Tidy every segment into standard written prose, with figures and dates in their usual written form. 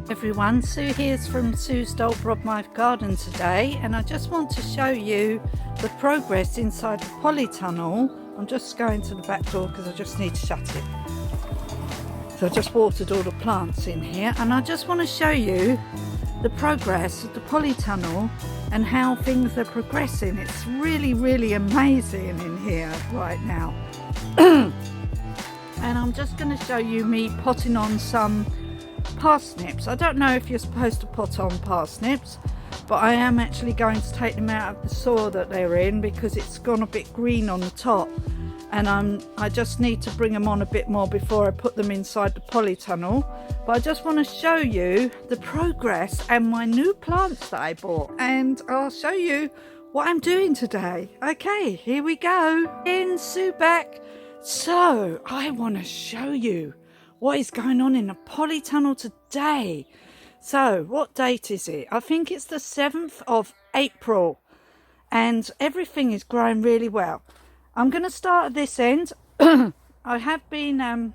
Everyone, Sue here's from Sue's Dole My Garden today, and I just want to show you the progress inside the polytunnel. I'm just going to the back door because I just need to shut it. So I just watered all the plants in here, and I just want to show you the progress of the polytunnel and how things are progressing. It's really amazing in here right now. And I'm just going to show you me potting on some parsnips. I don't know if you're supposed to pot on parsnips, but I am actually going to take them out of the soil that they're in because it's gone a bit green on the top, and I just need to bring them on a bit more before I put them inside the polytunnel. But I just want to show you the progress and my new plants that I bought, and I'll show you what I'm doing today. Okay, here we go. In Sue back. So I want to show you what is going on in the polytunnel today. So what date is it? I think it's the 7th of April, and everything is growing really well. I'm going to start at this end. I have been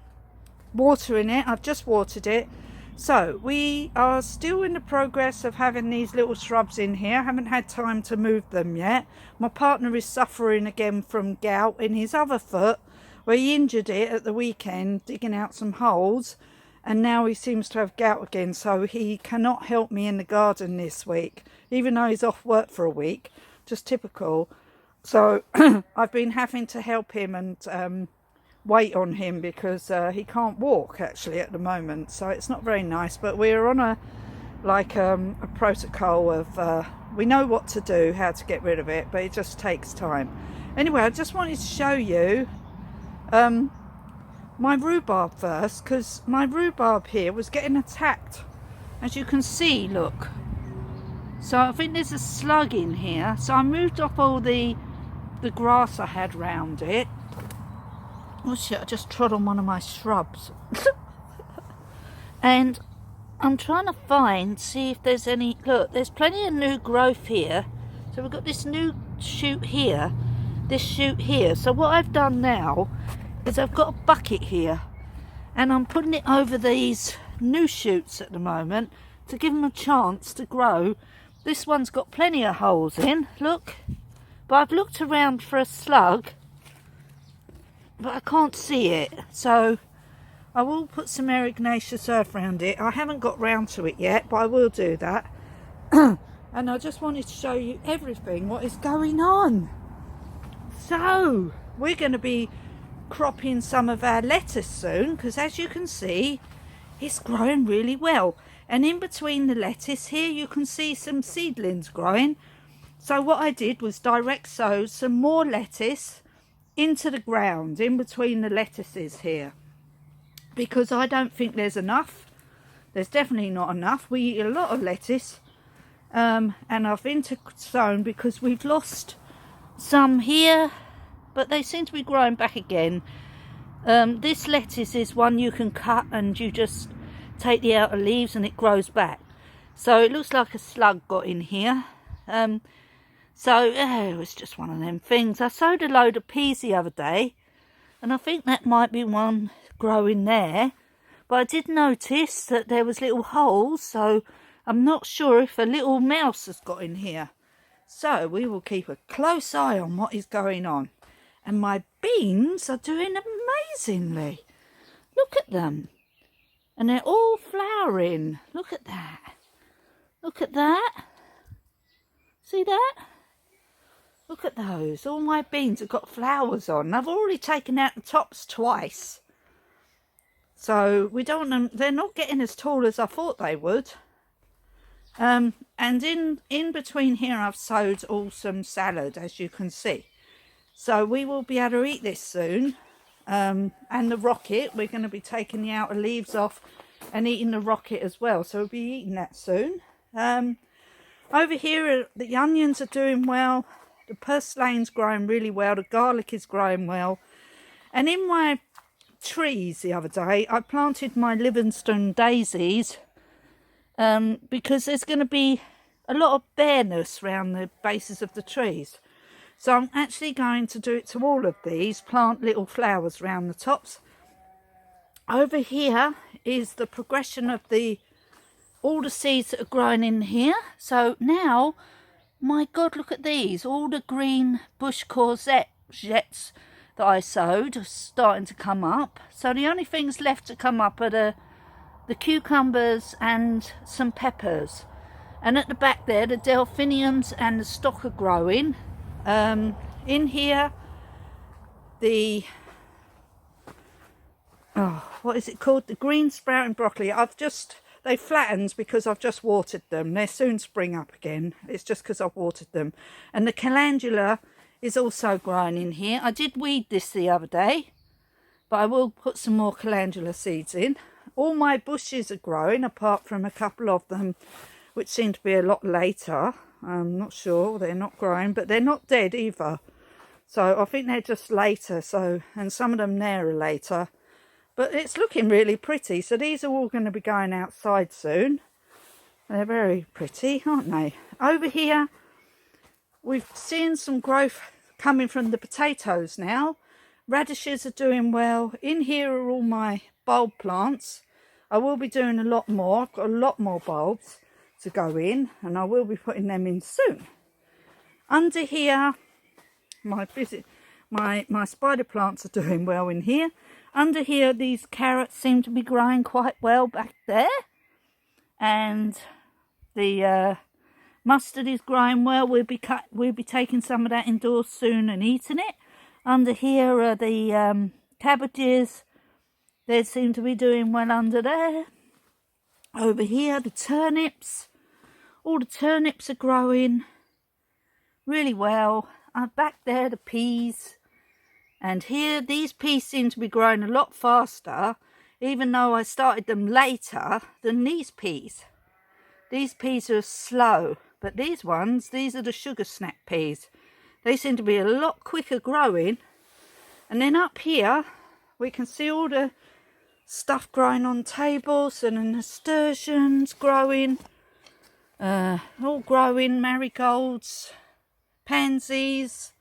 watering it. I've just watered it. So we are still in the progress of having these little shrubs in here. I haven't had time to move them yet. My partner is suffering again from gout in his other foot, where he injured it at the weekend digging out some holes, and now he seems to have gout again, so he cannot help me in the garden this week, even though he's off work for a week. Just typical. So I've been having to help him and wait on him because he can't walk actually at the moment, so it's not very nice. But we're on a protocol of we know what to do, how to get rid of it, but it just takes time. Anyway, I just wanted to show you my rhubarb first, because my rhubarb here was getting attacked, as you can see. Look, so I think there's a slug in here, so I moved off all the grass I had round it. Oh shit, I just trod on one of my shrubs. And I'm trying to see if there's any. Look, there's plenty of new growth here. So we've got this new shoot here, this shoot here. So what I've done now is I've got a bucket here, and I'm putting it over these new shoots at the moment to give them a chance to grow. This one's got plenty of holes in, look, but I've looked around for a slug, but I can't see it, so I will put some aerugnaceous earth around it. I haven't got round to it yet, but I will do that. And I just wanted to show you everything, what is going on. So we're going to be cropping some of our lettuce soon, because as you can see, it's growing really well. And in between the lettuce here, you can see some seedlings growing. So what I did was direct sow some more lettuce into the ground in between the lettuces here, because I don't think there's enough. There's definitely not enough. We eat a lot of lettuce, and I've intersown because we've lost some here, but they seem to be growing back again. This lettuce is one you can cut, and you just take the outer leaves and it grows back. So it looks like a slug got in here. So it was just one of them things. I sowed a load of peas the other day, and I think that might be one growing there. But I did notice that there was little holes, so I'm not sure if a little mouse has got in here. So we will keep a close eye on what is going on. And my beans are doing amazingly. Look at them. And they're all flowering. Look at that. Look at that. See that? Look at those. All my beans have got flowers on. I've already taken out the tops twice. So we don't want them. They're not getting as tall as I thought they would. And in between here I've sowed all some salad, as you can see. So we will be able to eat this soon. And the rocket, we're going to be taking the outer leaves off and eating the rocket as well. So we'll be eating that soon. Over here, the onions are doing well. The purslane's growing really well. The garlic is growing well. And in my trees the other day, I planted my Livingstone daisies because there's going to be a lot of bareness around the bases of the trees. So I'm actually going to do it to all of these, plant little flowers around the tops. Over here is the progression of the all the seeds that are growing in here. So now, my God, look at these. All the green bush courgettes that I sowed are starting to come up. So the only things left to come up are the cucumbers and some peppers. And at the back there, the delphiniums and the stock are growing. In here, the what is it called? The green sprouting broccoli. They flattened because I've just watered them. They'll soon spring up again. It's just because I've watered them. And the calendula is also growing in here. I did weed this the other day, but I will put some more calendula seeds in. All my bushes are growing, apart from a couple of them, which seem to be a lot later. I'm not sure. They're not growing, but they're not dead either. So I think they're just later. And some of them there are later. But it's looking really pretty. So these are all going to be going outside soon. They're very pretty, aren't they? Over here, we've seen some growth coming from the potatoes now. Radishes are doing well. In here are all my bulb plants. I will be doing a lot more. I've got a lot more bulbs to go in, and I will be putting them in soon. Under here, my spider plants are doing well in here. Under here, these carrots seem to be growing quite well back there. And the mustard is growing well. We'll be taking some of that indoors soon and eating it. Under here are the cabbages. They seem to be doing well under there. Over here, the turnips. All the turnips are growing really well. Back there, the peas. And here, these peas seem to be growing a lot faster, even though I started them later than these peas. These peas are slow, but these are the sugar snap peas. They seem to be a lot quicker growing. And then up here, we can see all the stuff growing on tables, and the nasturtiums growing. All growing, marigolds, pansies.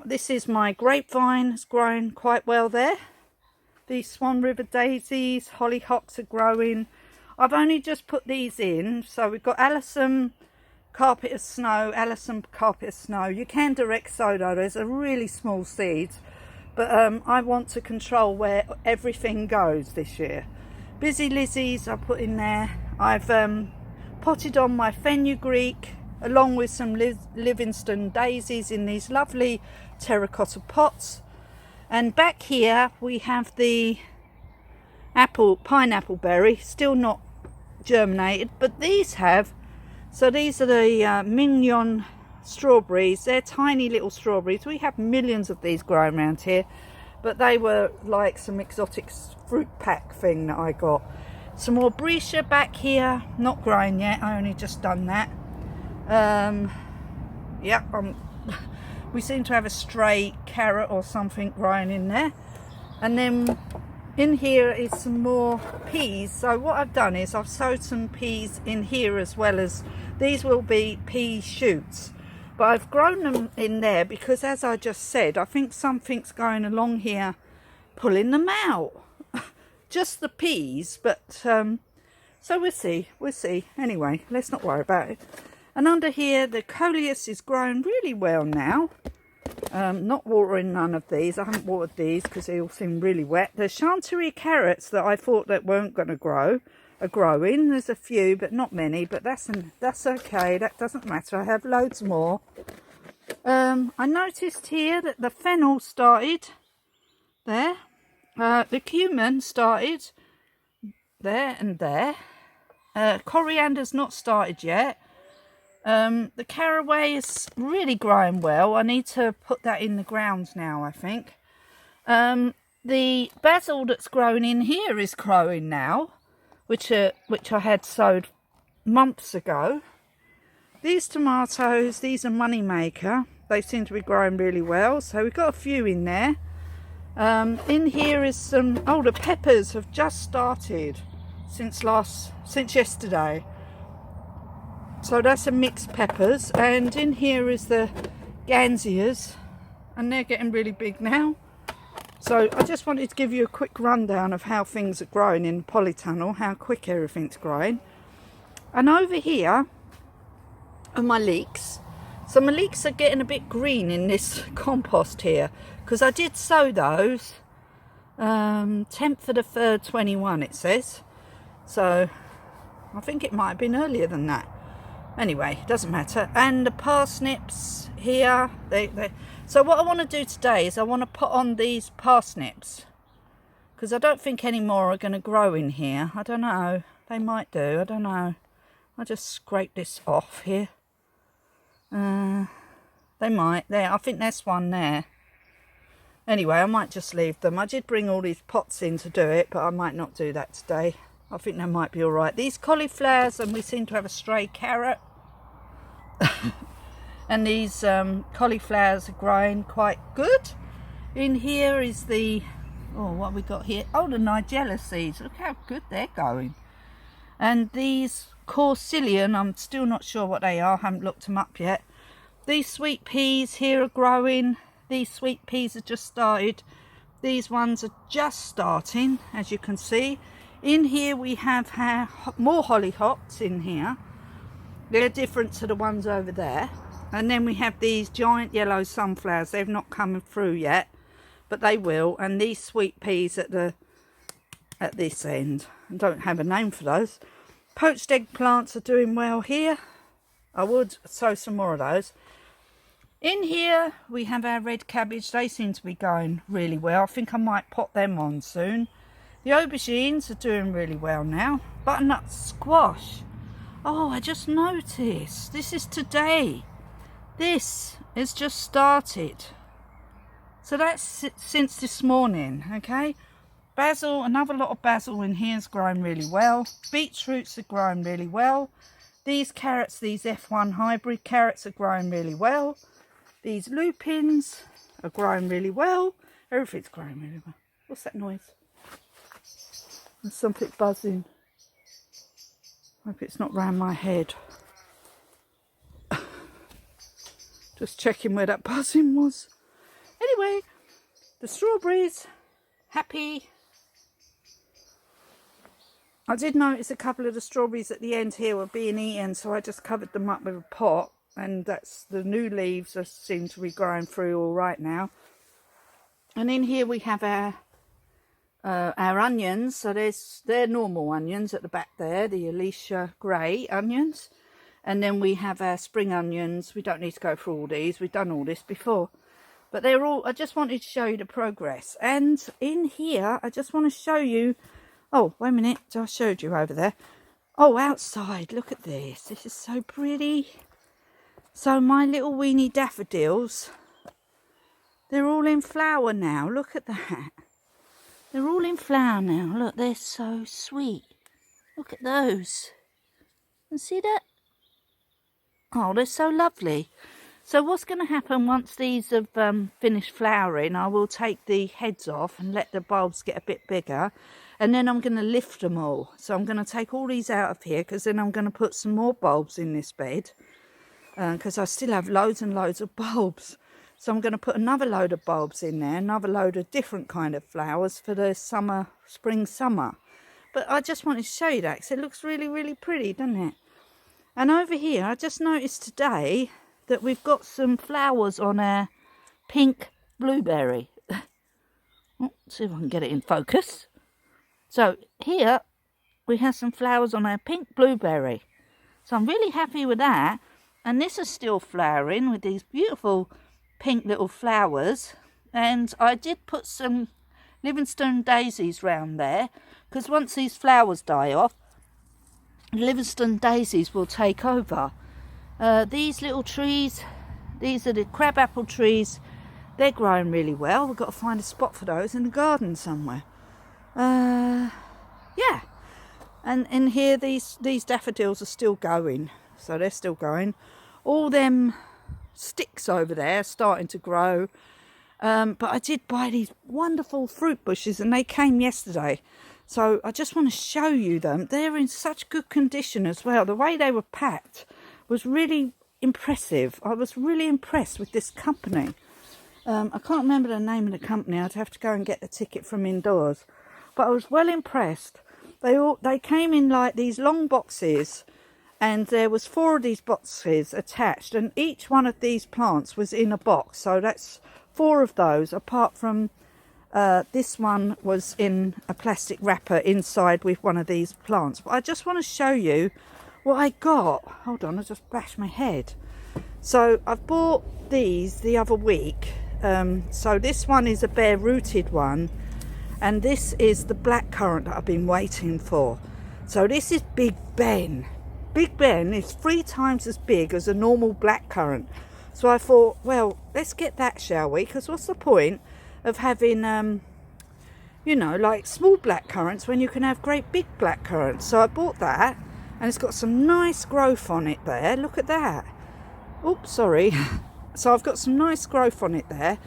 This is my grapevine. It's growing quite well there. These Swan River daisies, hollyhocks are growing. I've only just put these in. So we've got Alyssum carpet of snow, You can direct sow though. There's a really small seeds. But I want to control where everything goes this year. Busy Lizzies I put in there. I've potted on my fenugreek, along with some Livingston daisies in these lovely terracotta pots. And back here we have the pineapple berry, still not germinated, but these have. So these are the mignon strawberries. They're tiny little strawberries. We have millions of these growing around here, but they were like some exotic fruit pack thing that I got. Some more breccia back here, not growing yet. I only just done that. We seem to have a stray carrot or something growing in there. And then in here is some more peas. So what I've done is I've sowed some peas in here, as well as these will be pea shoots. But I've grown them in there because, as I just said, I think something's going along here pulling them out. Just the peas, but so we'll see. Anyway, let's not worry about it. And under here, the coleus is growing really well now. Not watering none of these. I haven't watered these because they all seem really wet. The chantilly carrots that I thought that weren't going to grow are growing. There's a few, but not many. But that's okay. That doesn't matter. I have loads more. I noticed here that the fennel started there. The cumin started there and there. Coriander's not started yet. The caraway is really growing well. I need to put that in the ground now, I think. The basil that's growing in here is growing now, which I had sowed months ago. These tomatoes, these are Moneymaker. They seem to be growing really well. So we've got a few in there. In here is some, the peppers have just started since yesterday. So that's a mixed peppers. And in here is the Gansias, and they're getting really big now. So I just wanted to give you a quick rundown of how things are growing in the polytunnel, how quick everything's growing. And over here are my leeks. So my leeks are getting a bit green in this compost here, because I did sow those 10th of the 3rd 21 it says. So I think it might have been earlier than that. Anyway, it doesn't matter. And the parsnips here, so what I want to do today is I want to put on these parsnips, because I don't think any more are going to grow in here. I don't know, they might do, I don't know. I'll just scrape this off here. They might, there, I think there's one there. Anyway, I might just leave them. I did bring all these pots in to do it, but I might not do that today. I think they might be all right. These cauliflowers, and we seem to have a stray carrot. And these cauliflowers are growing quite good. In here is the, oh, what have we got here? Oh, the Nigella seeds. Look how good they're going. And these Corsillion, I'm still not sure what they are. I haven't looked them up yet. These sweet peas here are growing. These sweet peas are just started. These ones are just starting, as you can see. In here we have more hollyhocks in here. They're different to the ones over there. And then we have these giant yellow sunflowers. They've not come through yet, but they will. And these sweet peas at this end. I don't have a name for those. Poached eggplants are doing well here. I would sow some more of those. In here we have our red cabbage. They seem to be going really well. I think I might pot them on soon. The aubergines are doing really well now. Butternut squash. Oh, I just noticed. This is today. This has just started. So that's since this morning, okay? Basil, another lot of basil in here is growing really well. Beetroots are growing really well. These carrots, these F1 hybrid carrots are growing really well. These lupins are growing really well. Everything's growing really well. What's that noise? There's something buzzing. Hope it's not round my head. Just checking where that buzzing was. Anyway, the strawberries, happy. I did notice a couple of the strawberries at the end here were being eaten, so I just covered them up with a pot. And that's the new leaves seem to be growing through all right now. And in here we have our onions. So they're normal onions at the back there, the Alicia Grey onions. And then we have our spring onions. We don't need to go through all these. We've done all this before. But they're all, I just wanted to show you the progress. And in here, I just want to show you, oh, wait a minute, I showed you over there. Oh, outside, look at this. This is so pretty. So my little weeny daffodils, they're all in flower now. Look at that. They're all in flower now. Look, they're so sweet. Look at those. And see that? Oh, they're so lovely. So what's going to happen once these have finished flowering, I will take the heads off and let the bulbs get a bit bigger. And then I'm going to lift them all. So I'm going to take all these out of here, because then I'm going to put some more bulbs in this bed. Because I still have loads and loads of bulbs. So I'm going to put another load of bulbs in there, another load of different kind of flowers for the summer, spring, summer. But I just wanted to show you that, because it looks really, really pretty, doesn't it? And over here, I just noticed today that we've got some flowers on our pink blueberry. Let's see if I can get it in focus. So here we have some flowers on our pink blueberry. So I'm really happy with that. And this is still flowering with these beautiful pink little flowers. And I did put some Livingstone daisies round there, because once these flowers die off, Livingstone daisies will take over. These little trees, these are the crabapple trees. They're growing really well. We've got to find a spot for those in the garden somewhere. Yeah. And in here, these daffodils are still going. So they're still going. All them sticks over there are starting to grow. But I did buy these wonderful fruit bushes, and they came yesterday. So I just want to show you them. They're in such good condition as well. The way they were packed was really impressive. I was really impressed with this company. I can't remember the name of the company. I'd have to go and get the ticket from indoors. But I was well impressed. They came in like these long boxes, and there was 4 of these boxes attached, and each one of these plants was in a box. So that's 4 of those, apart from this one was in a plastic wrapper inside with one of these plants. But I just want to show you what I got. Hold on, I just bashed my head. So I've bought these the other week. So this one is a bare rooted one, and this is the blackcurrant that I've been waiting for. So this is Big Ben. Big Ben is 3 times as big as a normal blackcurrant. So I thought, well, let's get that, shall we? Because what's the point of having, you know, like small blackcurrants when you can have great big blackcurrants? So I bought that, and it's got some nice growth on it there. Look at that. Oops, sorry. So I've got some nice growth on it there.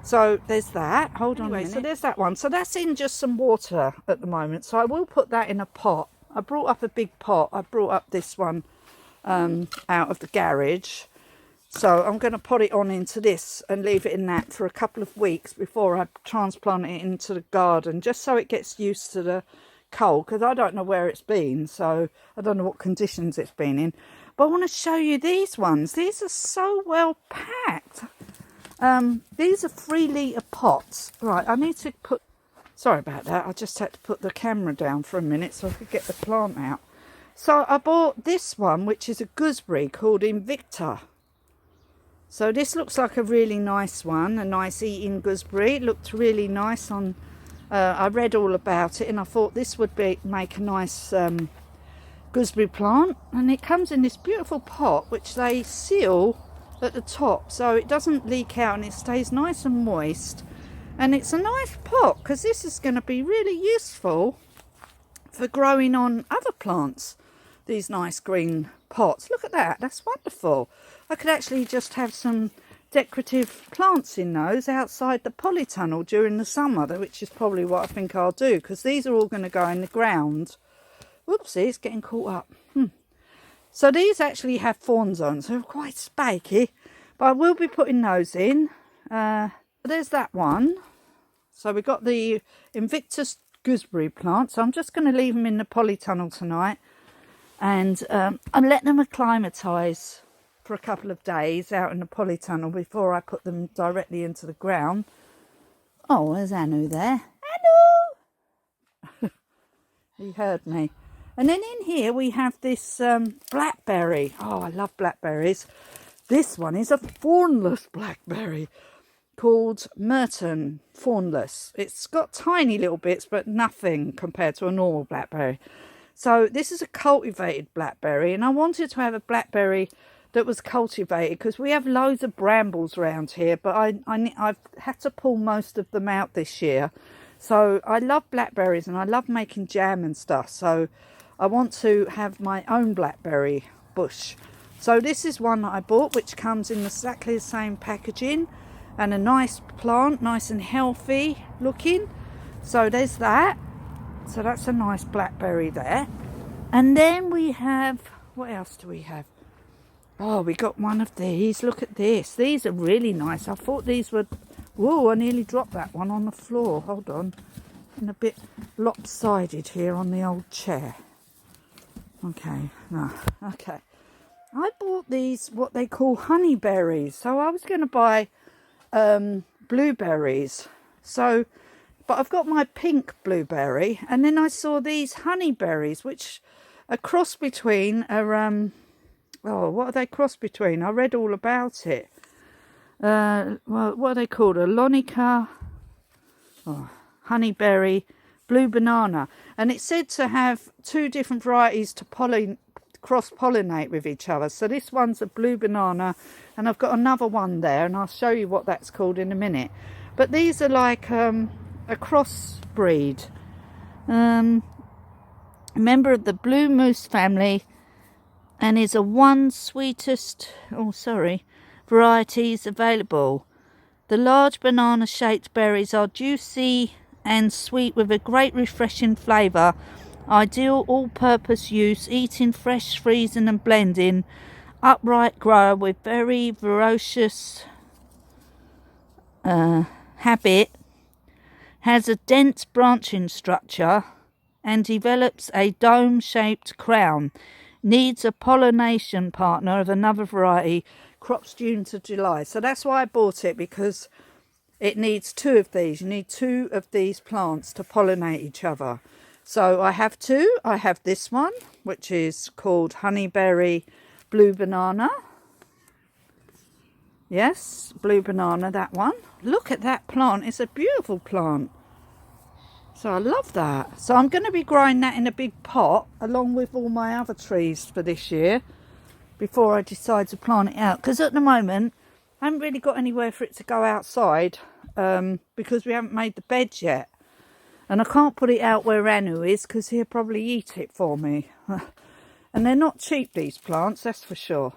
So there's that. Hold on a minute. So there's that one. So that's in just some water at the moment. So I will put that in a pot. I brought up a big pot. I brought up this one out of the garage. So I'm going to put it on into this and leave it in that for a couple of weeks before I transplant it into the garden, just so it gets used to the cold, because I don't know where it's been. So I don't know what conditions it's been in. But I want to show you these ones. These are so well packed. These are 3-litre pots. Right, I need to put... Sorry about that. I just had to put the camera down for a minute so I could get the plant out. So I bought this one, which is a gooseberry called Invicta. So this looks like a really nice one, a nice eating gooseberry. It looked really nice on... I read all about it, and I thought this would make a nice... gooseberry plant, and it comes in this beautiful pot which they seal at the top so it doesn't leak out and it stays nice and moist. And it's a nice pot because this is going to be really useful for growing on other plants, these nice green pots. Look at that, that's wonderful. I could actually just have some decorative plants in those outside the polytunnel during the summer, which is probably what I think I'll do, because these are all going to go in the ground. Whoopsie, it's getting caught up. So these actually have thorns on, so they're quite spiky. But I will be putting those in. There's that one. So we've got the Invictus gooseberry plant. So I'm just going to leave them in the polytunnel tonight. And let them acclimatise for a couple of days out in the polytunnel before I put them directly into the ground. Oh, there's Anu there. Anu! He heard me. And then in here we have this blackberry. Oh, I love blackberries. This one is a thornless blackberry called Merton Thornless. It's got tiny little bits, but nothing compared to a normal blackberry. So this is a cultivated blackberry, and I wanted to have a blackberry that was cultivated because we have loads of brambles around here, but I've had to pull most of them out this year. So I love blackberries and I love making jam and stuff. So I want to have my own blackberry bush. So this is one that I bought, which comes in exactly the same packaging, and a nice plant, nice and healthy looking. So there's that. So that's a nice blackberry there. And then we have, what else do we have? Oh, we got one of these. Look at this. These are really nice. I thought these were... Whoa, I nearly dropped that one on the floor. Hold on. I'm a bit lopsided here on the old chair. Okay, no, okay. I bought these, what they call honeyberries. So I was going to buy blueberries. So, but I've got my pink blueberry. And then I saw these honeyberries, which are cross between a... oh, what are they cross between? I read all about it. Well, what are they called? A Lonica, honeyberry, blue banana. And it's said to have 2 different varieties to cross-pollinate with each other. So this one's a blue banana, and I've got another one there, and I'll show you what that's called in a minute. But these are like a crossbreed. Member of the blue moose family, and is a one sweetest, varieties available. The large banana-shaped berries are juicy and sweet with a great refreshing flavour. Ideal all-purpose use, eating fresh, freezing and blending. Upright grower with very voracious habit, has a dense branching structure and develops a dome-shaped crown. Needs a pollination partner of another variety. Crops June to July. So that's why I bought it, because it needs two of these. You need two of these plants to pollinate each other. So I have two. I have this one, which is called Honeyberry Blue Banana. Yes, blue banana, that one. Look at that plant. It's a beautiful plant. So I love that. So I'm going to be growing that in a big pot along with all my other trees for this year before I decide to plant it out. Because at the moment, I haven't really got anywhere for it to go outside because we haven't made the beds yet. And I can't put it out where Anu is because he'll probably eat it for me. And they're not cheap, these plants, that's for sure.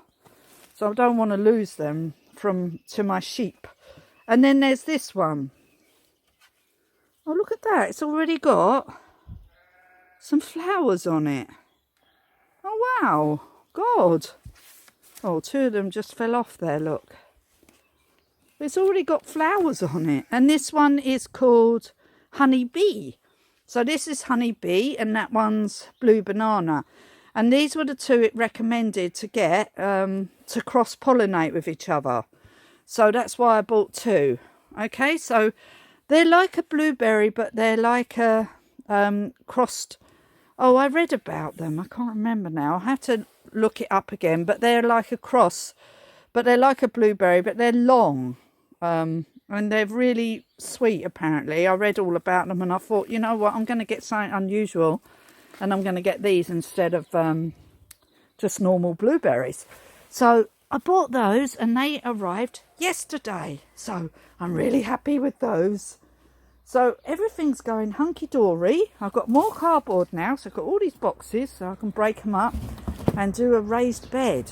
So I don't want to lose them to my sheep. And then there's this one. Oh, look at that. It's already got some flowers on it. Oh, wow. God. Oh, two of them just fell off there, look. It's already got flowers on it. And this one is called Honey Bee. So this is Honey Bee and that one's Blue Banana. And these were the two it recommended to get to cross-pollinate with each other. So that's why I bought two. Okay, so they're like a blueberry, but they're like a crossed... Oh, I read about them. I can't remember now. I have to look it up again. But they're like a cross. But they're like a blueberry, but they're long. And they're really sweet, apparently. I read all about them and I thought, you know what, I'm going to get something unusual. And I'm going to get these instead of just normal blueberries. So I bought those and they arrived yesterday. So I'm really happy with those. So everything's going hunky-dory. I've got more cardboard now. So I've got all these boxes so I can break them up and do a raised bed.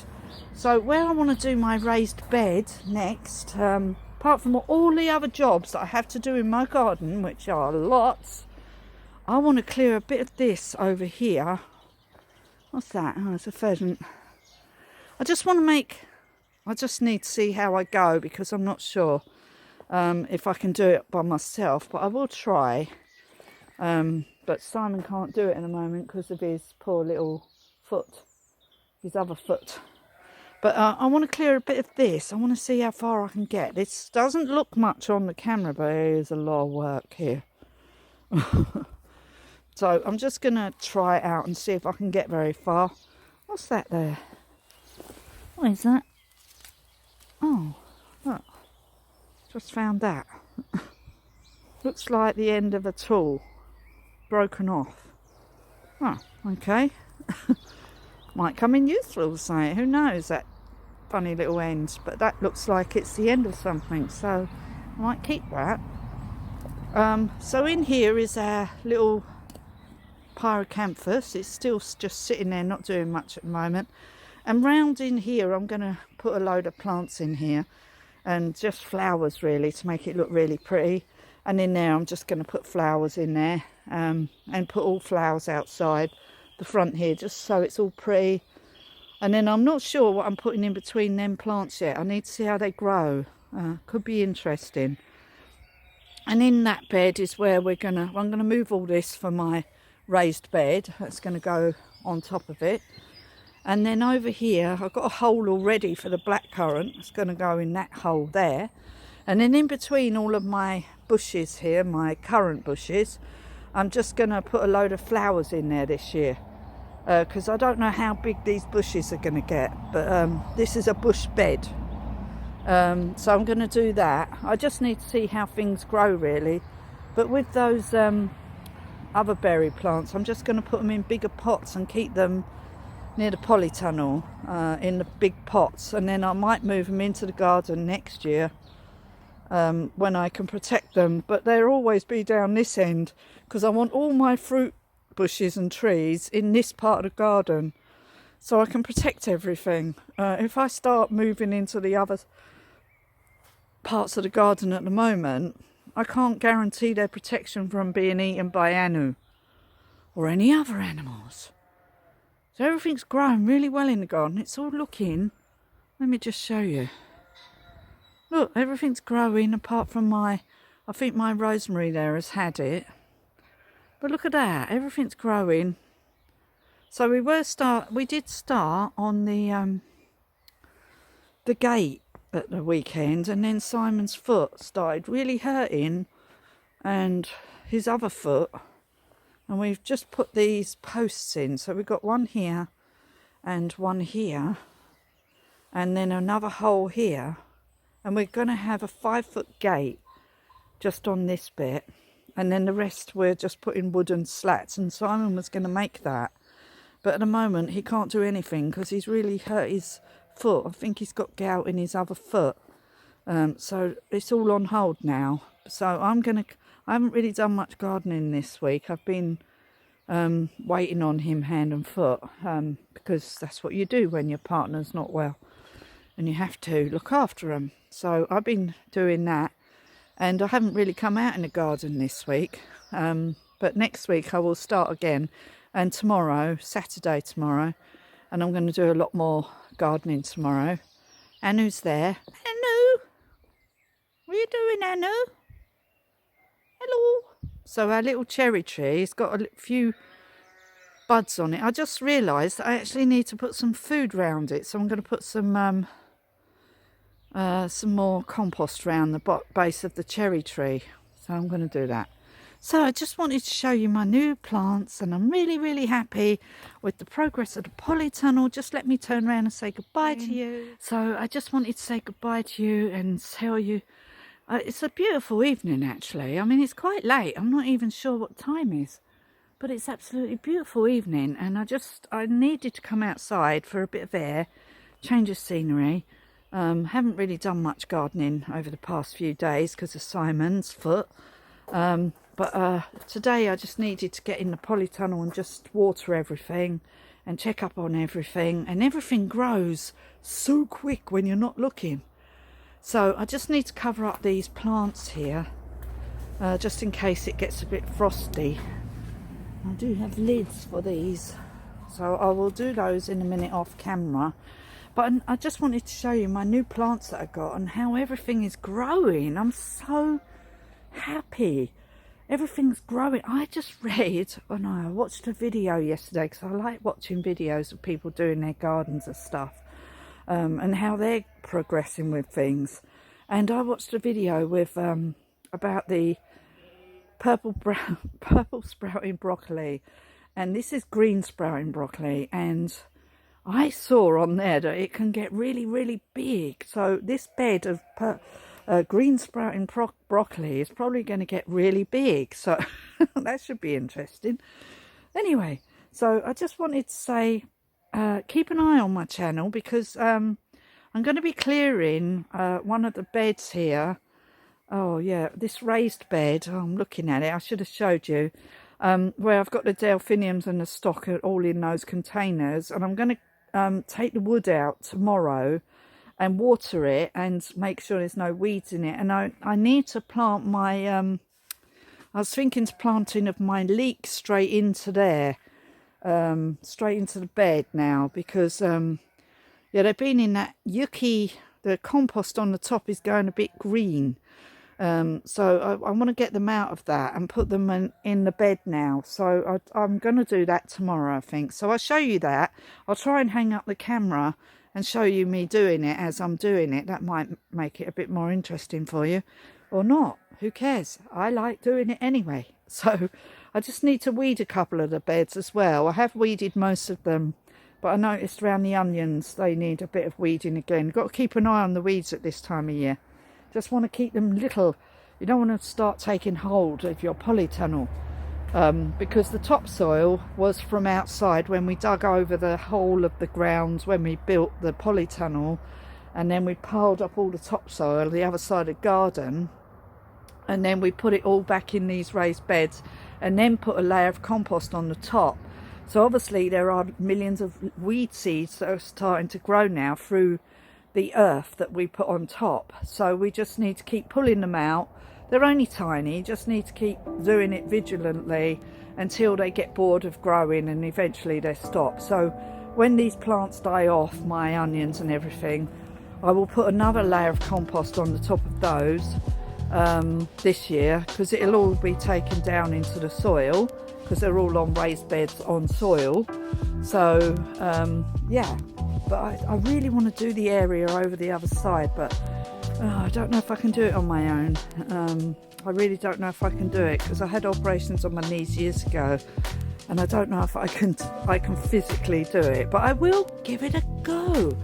So where I want to do my raised bed next, apart from all the other jobs that I have to do in my garden, which are lots, I want to clear a bit of this over here. What's that? Oh, it's a pheasant. I just need to see how I go because I'm not sure if I can do it by myself, but I will try. But Simon can't do it in a moment because of his poor little foot, his other foot. But I want to clear a bit of this. I want to see how far I can get. This doesn't look much on the camera, but it is a lot of work here. So I'm just going to try it out and see if I can get very far. What's that there? What is that? Oh, look. Just found that. Looks like the end of a tool. Broken off. Oh, okay. Might come in useful or something. Who knows, that funny little end. But that looks like it's the end of something. So I might keep that. So in here is our little pyrocanthus. It's still just sitting there not doing much at the moment, and round in here I'm going to put a load of plants in here and just flowers really to make it look really pretty. And in there I'm just going to put flowers in there and put all flowers outside the front here just so it's all pretty. And then I'm not sure what I'm putting in between them plants yet. I need to see how they grow. Could be interesting. And in that bed is where I'm going to move all this for my raised bed. That's going to go on top of it. And then over here I've got a hole already for the blackcurrant. It's going to go in that hole there. And then in between all of my bushes here, my currant bushes, I'm just going to put a load of flowers in there this year because I don't know how big these bushes are going to get, but this is a bush bed. So I'm going to do that. I just need to see how things grow really. But with those other berry plants, I'm just going to put them in bigger pots and keep them near the polytunnel in the big pots, and then I might move them into the garden next year when I can protect them. But they'll always be down this end because I want all my fruit bushes and trees in this part of the garden so I can protect everything. If I start moving into the other parts of the garden at the moment, I can't guarantee their protection from being eaten by Anu or any other animals. So everything's growing really well in the garden. It's all looking, let me just show you. Look, everything's growing apart from I think my rosemary there has had it. But look at that, everything's growing. So we did start on the gate at the weekend, and then Simon's foot started really hurting, and his other foot, and we've just put these posts in. So we've got one here and one here, and then another hole here, and we're going to have a 5-foot gate just on this bit, and then the rest we're just putting wooden slats, and Simon was going to make that, but at the moment he can't do anything because he's really hurt his foot. I think he's got gout in his other foot, so it's all on hold now. So I haven't really done much gardening this week. I've been waiting on him hand and foot, because that's what you do when your partner's not well and you have to look after them. So I've been doing that, and I haven't really come out in the garden this week, but next week I will start again, and tomorrow, Saturday tomorrow, and I'm going to do a lot more gardening tomorrow. Anu's there. Anu, what are you doing, Anu? Hello. So our little cherry tree has got a few buds on it. I just realised I actually need to put some food round it, so I'm going to put some more compost around the base of the cherry tree. So I'm going to do that. So I just wanted to show you my new plants, and I'm really, really happy with the progress of the polytunnel. Just let me turn around and say goodbye to you. So I just wanted to say goodbye to you and tell you it's a beautiful evening, actually. I mean, it's quite late. I'm not even sure what time is, but it's absolutely beautiful evening, and I needed to come outside for a bit of air, change of scenery. Haven't really done much gardening over the past few days because of Simon's foot. But today I just needed to get in the polytunnel and just water everything and check up on everything. And everything grows so quick when you're not looking. So I just need to cover up these plants here, just in case it gets a bit frosty. I do have lids for these, so I will do those in a minute off camera. But I just wanted to show you my new plants that I got and how everything is growing. I'm so happy. Everything's growing. I just read, I watched a video yesterday because I like watching videos of people doing their gardens and stuff, and how they're progressing with things. And I watched a video with about the purple sprouting broccoli, and this is green sprouting broccoli, and I saw on there that it can get really, really big. So this bed of green sprouting broccoli is probably going to get really big, so that should be interesting. Anyway, so I just wanted to say keep an eye on my channel, because I'm going to be clearing one of the beds here. Oh yeah, this raised bed, I'm looking at it, I should have showed you, where I've got the delphiniums and the stock all in those containers, and I'm going to take the wood out tomorrow and water it and make sure there's no weeds in it. And I need to plant my I was thinking to planting of my leek straight into there, straight into the bed now, because yeah, they've been in that yucky, the compost on the top is going a bit green, so I want to get them out of that and put them in the bed now. So I'm going to do that tomorrow, I think. So I'll show you that. I'll try and hang up the camera and show you me doing it as I'm doing it. That might make it a bit more interesting for you, or not. Who cares? I like doing it anyway. So I just need to weed a couple of the beds as well. I have weeded most of them, but I noticed around the onions they need a bit of weeding again. Got to keep an eye on the weeds at this time of year. Just want to keep them little. You don't want to start taking hold of your polytunnel, because the topsoil was from outside when we dug over the whole of the ground when we built the polytunnel, and then we piled up all the topsoil the other side of the garden, and then we put it all back in these raised beds and then put a layer of compost on the top. So obviously there are millions of weed seeds that are starting to grow now through the earth that we put on top. So we just need to keep pulling them out. They're only tiny, just need to keep doing it vigilantly until they get bored of growing, and eventually they stop. So when these plants die off, my onions and everything, I will put another layer of compost on the top of those this year, because it'll all be taken down into the soil, because they're all on raised beds on soil. So yeah, but I really want to do the area over the other side, but I don't know if I can do it on my own. I really don't know if I can do it, because I had operations on my knees years ago, and I don't know if I can physically do it, but I will give it a go.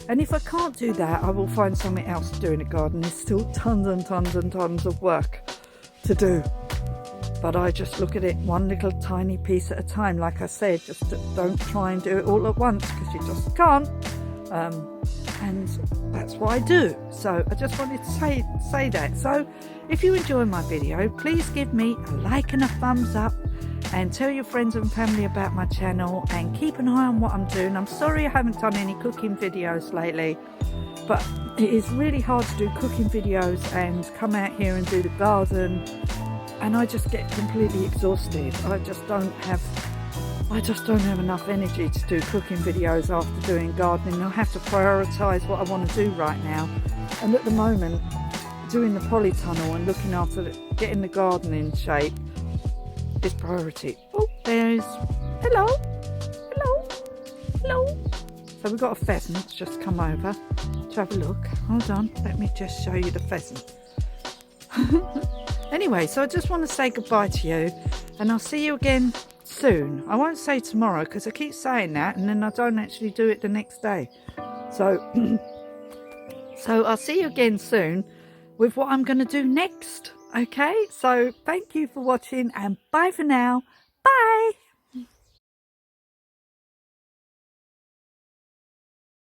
And if I can't do that, I will find something else to do in the garden. There's still tons and tons and tons of work to do, but I just look at it one little tiny piece at a time. Like I said, just don't try and do it all at once, because you just can't. And that's what I do. So I just wanted to say that. So if you enjoy my video, please give me a like and a thumbs up, and tell your friends and family about my channel, and keep an eye on what I'm doing. I'm sorry I haven't done any cooking videos lately, but it is really hard to do cooking videos and come out here and do the garden, and I just get completely exhausted. I just don't have enough energy to do cooking videos after doing gardening. I have to prioritise what I want to do right now, and at the moment doing the polytunnel and looking after getting the garden in shape is priority. Oh, there's hello. So we've got a pheasant that's just come over to have a look. Hold on, let me just show you the pheasant. Anyway, so I just want to say goodbye to you, and I'll see you again soon. I won't say tomorrow, because I keep saying that and then I don't actually do it the next day. So I'll see you again soon with what I'm going to do next. Okay, so thank you for watching, and bye for now. Bye.